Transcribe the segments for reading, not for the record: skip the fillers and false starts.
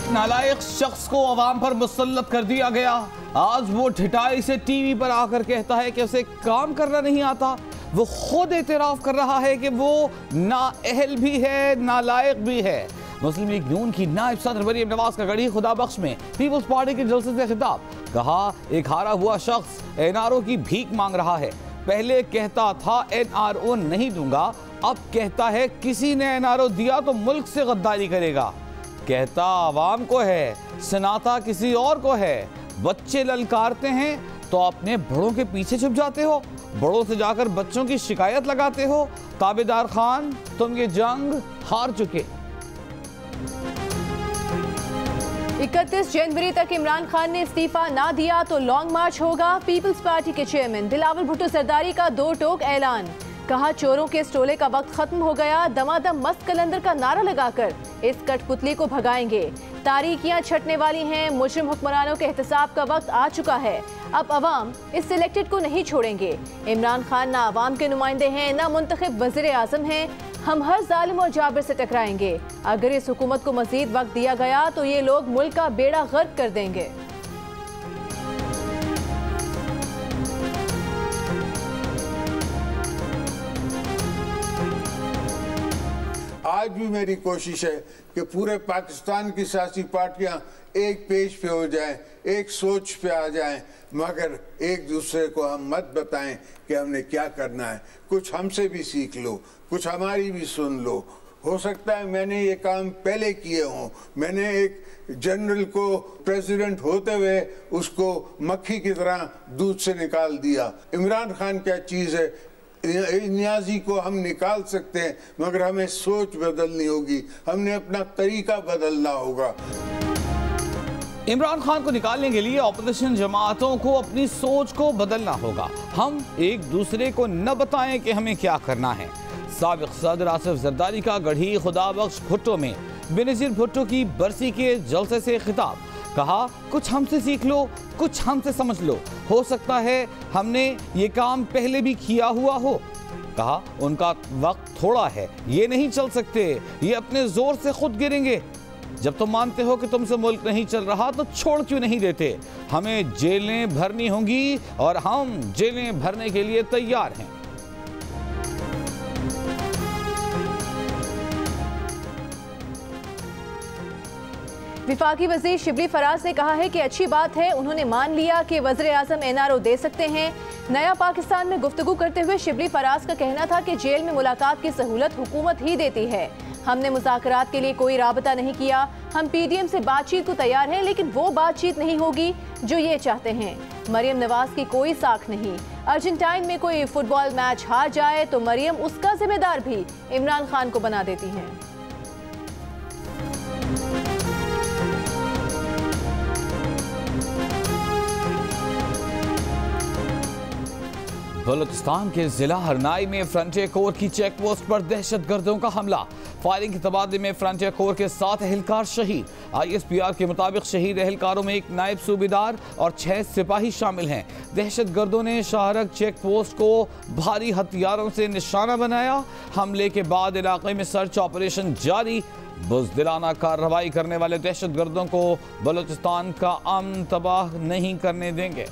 एक नालायक शख्स को अवाम पर मुसल्लत कर दिया गया। आज वो ठिठाई से टीवी पर आकर कहता है कि उसे काम करना नहीं आता। वो खुद एतराफ़ कर रहा है कि वो नाअहल भी है, नालायक भी है। मुस्लिम लीग नून की नायब सदर मरियम नवाज का गढ़ी खुदा बख्श में पीपल्स पार्टी के जलसे से खिताब। कहा, एक हारा हुआ शख्स एनआरओ की भीख मांग रहा है। पहले कहता था एनआरओ नहीं दूंगा, अब कहता है किसी ने एनआरओ दिया तो मुल्क से गद्दारी करेगा। कहता आवाम को है, सुनाता किसी और को है। बच्चे ललकारते हैं तो अपने बड़ों के पीछे छुप जाते हो, बड़ों से जाकर बच्चों की शिकायत लगाते हो। ताबेदार खान, तुम ये जंग हार चुके। 31 जनवरी तक इमरान खान ने इस्तीफा ना दिया तो लॉन्ग मार्च होगा। पीपल्स पार्टी के चेयरमैन बिलावल भुट्टो जरदारी का 2 टोक ऐलान। कहा, चोरों के स्टोले का वक्त खत्म हो गया। दमादम मस्त कलंदर का नारा लगाकर इस कठपुतली को भगाएंगे। तारीखियां छटने वाली हैं। मुजरिम हुक्मरानों के एहतसाब का वक्त आ चुका है। अब अवाम इस सिलेक्टेड को नहीं छोड़ेंगे। इमरान खान ना अवाम के नुमाइंदे हैं, ना मुंतखब वज़ीर आज़म हैं। हम हर जालिम और जाबिर से टकराएंगे। अगर इस हुकूमत को मजीद वक्त दिया गया तो ये लोग मुल्क का बेड़ा गर्क कर देंगे। आज भी मेरी कोशिश है कि पूरे पाकिस्तान की सियासी पार्टियां एक पेज पे हो जाएं, एक सोच पे आ जाएं, मगर एक दूसरे को हम मत बताएं कि हमने क्या करना है। कुछ हमसे भी सीख लो, कुछ हमारी भी सुन लो। हो सकता है मैंने ये काम पहले किए हों। मैंने एक जनरल को प्रेसिडेंट होते हुए उसको मक्खी की तरह दूध से निकाल दिया। इमरान खान क्या चीज़ है, नियाजी को हम निकाल सकते हैं, मगर हमें सोच बदलनी होगी, हमने अपना तरीका बदलना होगा। इमरान खान को निकालने के लिए ऑपोजिशन जमातों को अपनी सोच को बदलना होगा। हम एक दूसरे को न बताएं कि हमें क्या करना है। साबिक सदर आसिफ जरदारी का गढ़ी खुदा बख्श भुट्टो में बेनज़ीर भुट्टो की बरसी के जलसे से खिताब। कहा, कुछ हमसे सीख लो, कुछ हमसे समझ लो। हो सकता है हमने ये काम पहले भी किया हुआ हो। कहा, उनका वक्त थोड़ा है, ये नहीं चल सकते, ये अपने जोर से खुद गिरेंगे। जब तुम मानते हो कि तुमसे मुल्क नहीं चल रहा तो छोड़ क्यों नहीं देते? हमें जेलें भरनी होंगी और हम जेलें भरने के लिए तैयार हैं। विफाकी वज़ीर शिबली फराज ने कहा है कि अच्छी बात है, उन्होंने मान लिया कि वज़ीर आज़म एनआरओ दे सकते हैं। नया पाकिस्तान में गुफ्तगू करते हुए शिबली फराज का कहना था कि जेल में मुलाकात की सहूलत हुकूमत ही देती है। हमने मुज़ाकरात के लिए कोई राबता नहीं किया। हम पीडीएम से बातचीत को तैयार हैं, लेकिन वो बातचीत नहीं होगी जो ये चाहते हैं। मरियम नवाज की कोई साख नहीं। अर्जेंटाइन में कोई फुटबॉल मैच हार जाए तो मरियम उसका जिम्मेदार भी इमरान खान को बना देती हैं। बलूचिस्तान के जिला हरनाई में फ्रंटियर कोर की चेक पोस्ट पर दहशतगर्दों का हमला। फायरिंग के तबादले में फ्रंटियर कोर के 7 एहलकार शहीद। ISPR के मुताबिक शहीद एहलकारों में एक नायब सूबेदार और 6 सिपाही शामिल हैं। दहशतगर्दों ने शाहरग चेक पोस्ट को भारी हथियारों से निशाना बनाया। हमले के बाद इलाके में सर्च ऑपरेशन जारी। बुज़दिलाना कार्रवाई करने वाले दहशतगर्दों को बलूचिस्तान का अमन तबाह नहीं करने देंगे।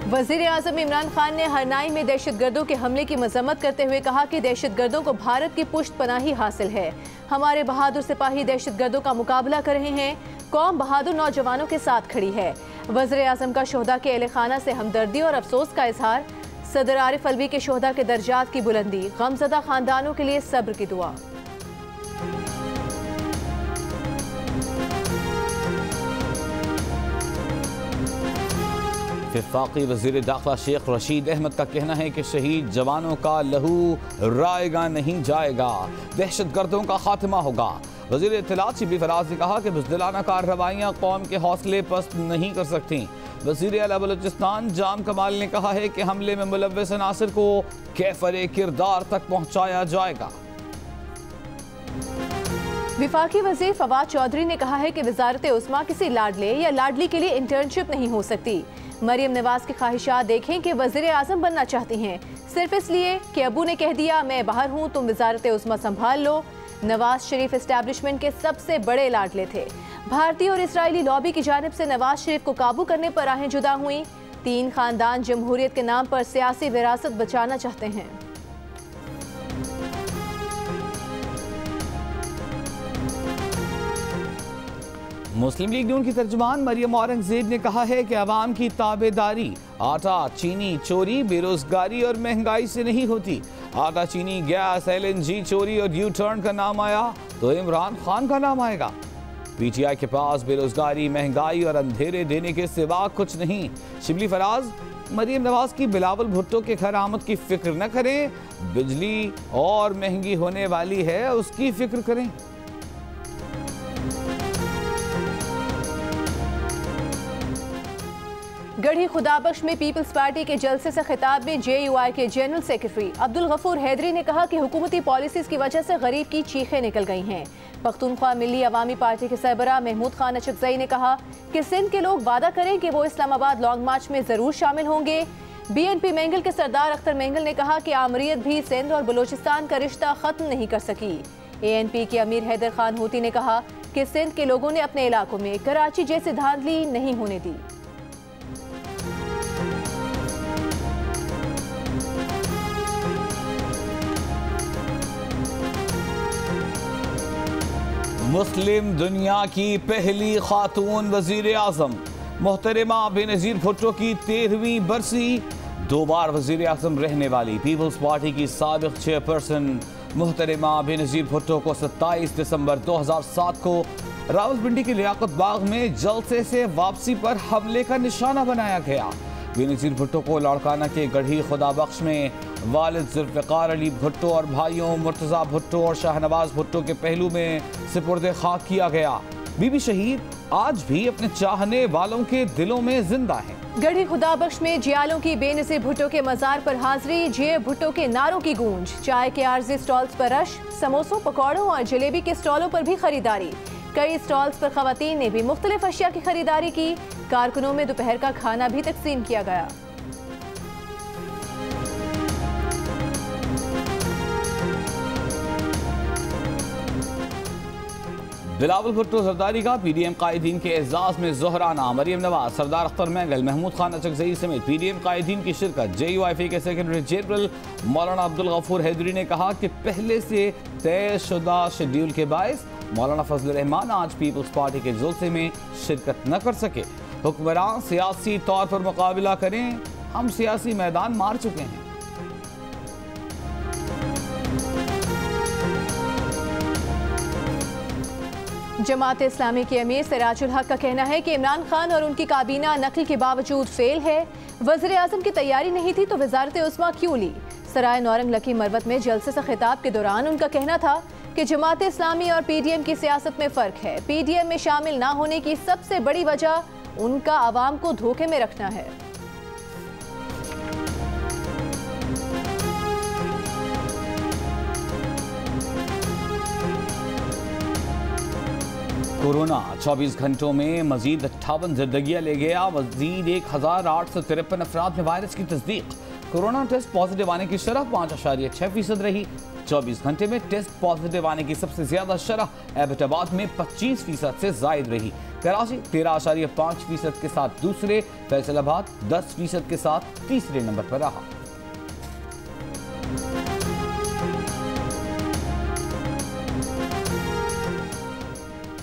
वज़ीर आज़म इमरान खान ने हरनाई में दहशतगर्दों के हमले की मजम्मत करते हुए कहा कि दहशतगर्दों को भारत की पुष्ट पनाही हासिल है। हमारे बहादुर सिपाही दहशतगर्दों का मुकाबला कर रहे हैं। कौम बहादुर नौजवानों के साथ खड़ी है। वज़ीर आज़म का शोहदा के अहले खाना से हमदर्दी और अफसोस का इजहार। सदर आरिफ अलवी के शोहदा के दर्जात की बुलंदी। गमज़दा खानदानों के लिए सब्र की दुआ। वफाकी वज़ीर दाखिला शेख रशीद अहमद का कहना है कि शहीद जवानों का लहू रायगा नहीं जाएगा, दहशतगर्दों का खात्मा होगा। वज़ीर इत्तलात शिबली फराज ने कहा कि बुज़दिलाना कार्रवाइयाँ कौम के हौसले पस्त नहीं कर सकती। वज़ीर आला बलूचिस्तान जाम कमाल ने कहा है कि हमले में मुलव्वस अनासिर को कैफरे किरदार तक पहुँचाया जाएगा। विफाकी वज़ीर फवाद चौधरी ने कहा है कि वज़ारत उस्मा किसी लाडले या लाडली के लिए इंटर्नशिप नहीं हो सकती। मरियम नवाज की ख्वाहिशात देखें कि वज़ीर आज़म बनना चाहती हैं, सिर्फ इसलिए कि अबू ने कह दिया मैं बाहर हूँ, तुम वजारत उस्मा संभाल लो। नवाज शरीफ एस्टैब्लिशमेंट के सबसे बड़े लाडले थे। भारतीय और इजरायली लॉबी की जानिब से नवाज शरीफ को काबू करने पर राहें जुदा हुई। तीन खानदान जमहूरियत के नाम पर सियासी विरासत बचाना चाहते हैं। मुस्लिम लीग नून की तर्जुमान मरियम औरंगजेब ने कहा है कि अवाम की ताबेदारी आटा चीनी चोरी, बेरोजगारी और महंगाई से नहीं होती। आटा चीनी, गैस, LNG चोरी और यू टर्न का नाम आया तो इमरान खान का नाम आएगा। PTI के पास बेरोजगारी, महंगाई और अंधेरे देने के सिवा कुछ नहीं। शिबली फराज, मरियम नवाज की बिलावल भुट्टो के घर आमद की फिक्र न करें, बिजली और महंगी होने वाली है उसकी फिक्र करें। गढ़ी खुदाबख्श में पीपल्स पार्टी के जलसे से खिताब में JUI के जनरल सेक्रेटरी अब्दुल गफूर हैदरी ने कहा कि हुकूमती पॉलिसीज की वजह से गरीब की चीखें निकल गई हैं। पख्तूनख्वा मिली अवामी पार्टी के सरबराह महमूद खान अचकजई ने कहा कि सिंध के लोग वादा करें कि वो इस्लामाबाद लॉन्ग मार्च में जरूर शामिल होंगे। BNP मेंगल के सरदार अख्तर मेंगल ने कहा कि आमरीत भी सिंध और बलोचिस्तान का रिश्ता खत्म नहीं कर सकी। ANP के अमीर हैदर खान होती ने कहा कि सिंध के लोगों ने अपने इलाकों में कराची जैसी धांधली नहीं होने दी। मुस्लिम दुनिया की पहली खातून वजीर आजम मोहतरमा बेनज़ीर भुट्टो की 13वीं बरसी। 2 बार वजीर आजम रहने वाली पीपल्स पार्टी की साबिक चेयरपर्सन मोहतरमा बेनज़ीर भुट्टो को 27 दिसंबर 2007 को रावलपिंडी के लियाकत बाग में जलसे से वापसी पर हमले का निशाना बनाया गया। बेनज़ीर भुट्टो को लाड़काना के गढ़ी खुदाबख्श में वालिद जुल्फ़िकार अली भुट्टो और भाइयों मुर्तज़ा भुट्टो और शाहनवाज भुट्टो के पहलू में सुपुर्द खाक किया गया। बीबी शहीद आज भी अपने चाहने वालों के दिलों में जिंदा हैं। गढ़ी खुदाबख्श में जियालों की बेनज़ीर भुट्टो के मज़ार पर हाजिरी, जे भुट्टो के नारों की गूंज। चाय के आर्जी स्टॉल्स पर रश, समोसों, पकौड़ों और जलेबी के स्टॉलों पर भी खरीदारी। कई स्टॉल्स पर खवातीन ने भी मुख्तलिफ अशिया की खरीदारी की। कारकुनों में दोपहर का खाना भी तकसीम किया गया। बिलावल भुट्टो जरदारी का PDM कायदीन के एजाज में जोहराना। मरियम नवाज, सरदार अख्तर मेंगल, महमूद खान अचकजई समेत PDM कायदीन की शिरकत। JUI के सेक्रेटरी जनरल मौलाना अब्दुल गफूर हैदरी ने कहा कि पहले से तय शुदा शेड्यूल के बायस मौलाना फजल रहमान आज पीपल्स पार्टी के जलसे में शिरकत न कर सके। हुक्मरान सियासी तौर पर मुकाबला करें, हम सियासी मैदान मार चुके हैं। जमात इस्लामी के अमीर सिराजुल हक का कहना है कि इमरान खान और उनकी काबीना नकल के बावजूद फेल है। वज़ीर आज़म की तैयारी नहीं थी तो वजारत उस्मा क्यों ली। सराय नौरंग लकी मरवत में जलसे से खिताब के दौरान उनका कहना था कि जमात इस्लामी और PDM की सियासत में फ़र्क है। PDM में शामिल ना होने की सबसे बड़ी वजह उनका आवाम को धोखे में रखना है। कोरोना 24 घंटों में मजीद 58 जिंदगियां ले गया। मजीद 1853 अफराद में वायरस की तस्दीक। कोरोना टेस्ट पॉजिटिव आने की शरह 5.6% रही। 24 घंटे में टेस्ट पॉजिटिव आने की सबसे ज्यादा शरह एबटाबाद में 25% से जायद रही। कराची 13.5% के साथ दूसरे, फैसलाबाद 10% के साथ तीसरे नंबर पर रहा।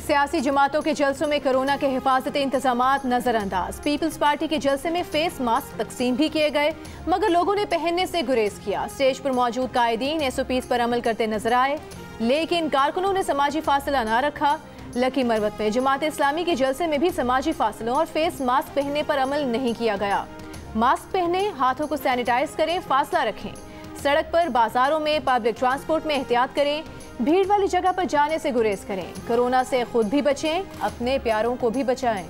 सियासी जमातों के जलसों में कोरोना के हिफाजती इंतजामात नजरअंदाज। पीपल्स पार्टी के जलसे में फेस मास्क तकसीम भी किए गए, मगर लोगों ने पहनने से गुरेज किया। स्टेज पर मौजूद कायदीन SOPs पर अमल करते नजर आए, लेकिन कारकुनों ने समाजी फासला ना रखा। लकी मरवत में जमात इस्लामी के जलसे में भी समाजी फासलों और फेस मास्क पहनने पर अमल नहीं किया गया। मास्क पहने, हाथों को सैनिटाइज करें, फासला रखें। सड़क पर, बाजारों में, पब्लिक ट्रांसपोर्ट में एहतियात करें। भीड़ वाली जगह पर जाने से गुरेज करें। कोरोना से खुद भी बचें, अपने प्यारों को भी बचाएं।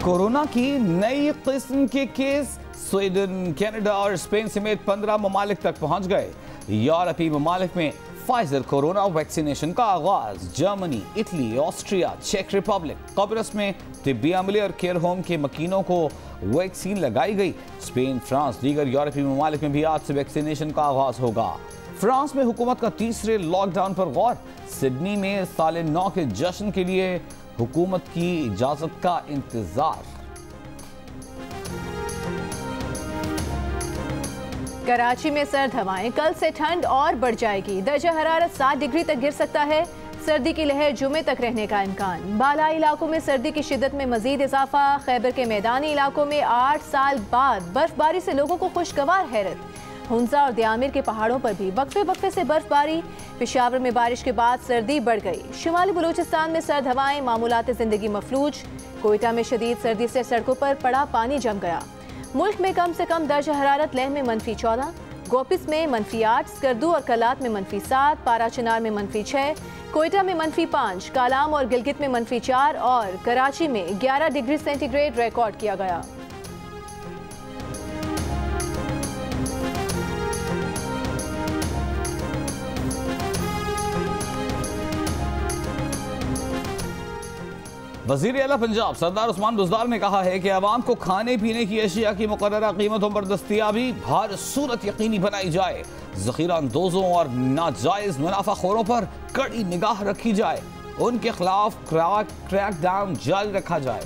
कोरोना की नई किस्म के केस स्वीडन, कनाडा और स्पेन समेत 15 ममालिक तक पहुंच गए। यूरोपीय ममालिक में फाइजर कोरोना वैक्सीनेशन का आगाज। जर्मनी, इटली, ऑस्ट्रिया, चेक रिपब्लिक, कब्रस में तिब्बी अमले और केयर होम के मकीनों को वैक्सीन लगाई गई। स्पेन, फ्रांस, दीगर यूरोपीय ममालिक में भी आज से वैक्सीनेशन का आगाज होगा। फ्रांस में हुकूमत का तीसरे लॉकडाउन पर गौर। सिडनी में साल 9 के जश्न के लिए हुकूमत की इजाजत का इंतजार। कराची में सर्द हवाएं, कल से ठंड और बढ़ जाएगी। दर्जा हरारत 7 डिग्री तक गिर सकता है। सर्दी की लहर जुमे तक रहने का इम्कान। बालाई इलाकों में सर्दी की शिद्दत में मजीद इजाफा। खैबर के मैदानी इलाकों में 8 साल बाद बर्फबारी से लोगों को खुशगवार हैरत। हुंजा और दियामिर के पहाड़ों पर भी वक्फे से बर्फबारी। पेशावर में बारिश के बाद सर्दी बढ़ गई। शुमाली बलूचिस्तान में सर्द हवाएं, मामूलात जिंदगी मफलूज। कोयटा में शदीद सर्दी से सड़कों पर पड़ा पानी जम गया। मुल्क में कम से कम दर्जा हरारत लेह में -14, गोपिस में -8, स्कर्दू और कलात में -7, पाराचनार में -6, कोयटा में -5, कालाम और गिलगित में -4 और कराची में 11 डिग्री सेंटीग्रेड रिकॉर्ड किया गया। वज़ीर आला पंजाब सरदार उस्मान बुज़दार ने कहा है कि अवाम को खाने पीने की अशिया की मुकर्ररा कीमतों पर दस्तियाबी हर सूरत यकीनी बनाई जाए। ज़ख़ीरा अंदोज़ों और नाजायज़ मुनाफाखोरों पर कड़ी निगाह रखी जाए। उनके खिलाफ क्रैक डाउन जारी रखा जाए।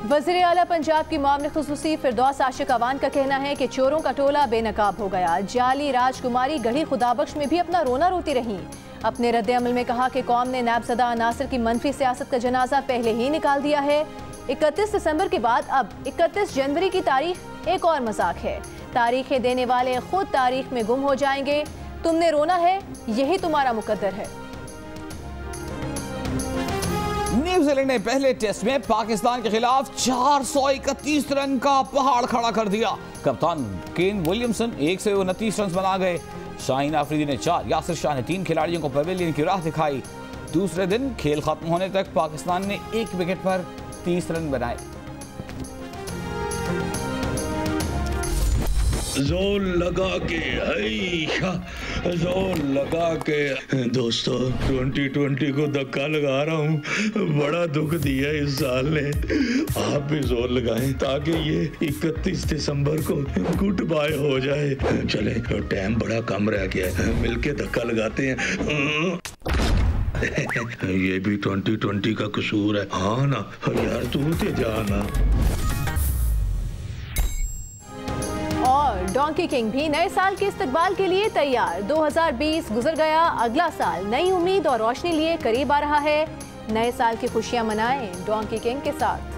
वज़ीर आला पंजाब की मामले खुसूसी फिरदौस आशिक अवान का कहना है कि चोरों का टोला बेनकाब हो गया। जाली राजकुमारी गढ़ी खुदाबख्श में भी अपना रोना रोती रही। अपने रद्द अमल में कहा कि कौम ने नायबज़दा अनासर की मनफी सियासत का जनाजा पहले ही निकाल दिया है। 31 दिसंबर के बाद अब 31 जनवरी की तारीख एक और मजाक है। तारीखें देने वाले खुद तारीख में गुम हो जाएंगे। तुमने रोना है, यही तुम्हारा मुकद्दर है। न्यूजीलैंड ने पहले टेस्ट में पाकिस्तान के खिलाफ 431 रन का पहाड़ खड़ा कर दिया। कप्तान केन विलियमसन 129 रन बना गए। शाहीन आफरीदी ने 4, यासिर शाह ने 3 खिलाड़ियों को पवेलियन की राह दिखाई। दूसरे दिन खेल खत्म होने तक पाकिस्तान ने 1 विकेट पर 30 रन बनाए। जोर लगा के जोर लगा के दोस्तों 2020 को धक्का लगा रहा हूँ। बड़ा दुख दिया इस साल ने। आप भी जोर लगाएं ताकि ये 31 दिसंबर को गुड बाय हो जाए। चले, टाइम बड़ा कम रह गया है, मिलके धक्का लगाते हैं। ये भी 2020 का कसूर है। हाँ ना यार, तू ते जाना। और डोंकी किंग भी नए साल के इस्तकबाल के लिए तैयार। 2020 गुजर गया, अगला साल नई उम्मीद और रोशनी लिए करीब आ रहा है। नए साल की खुशियां मनाएं डोंकी किंग के साथ।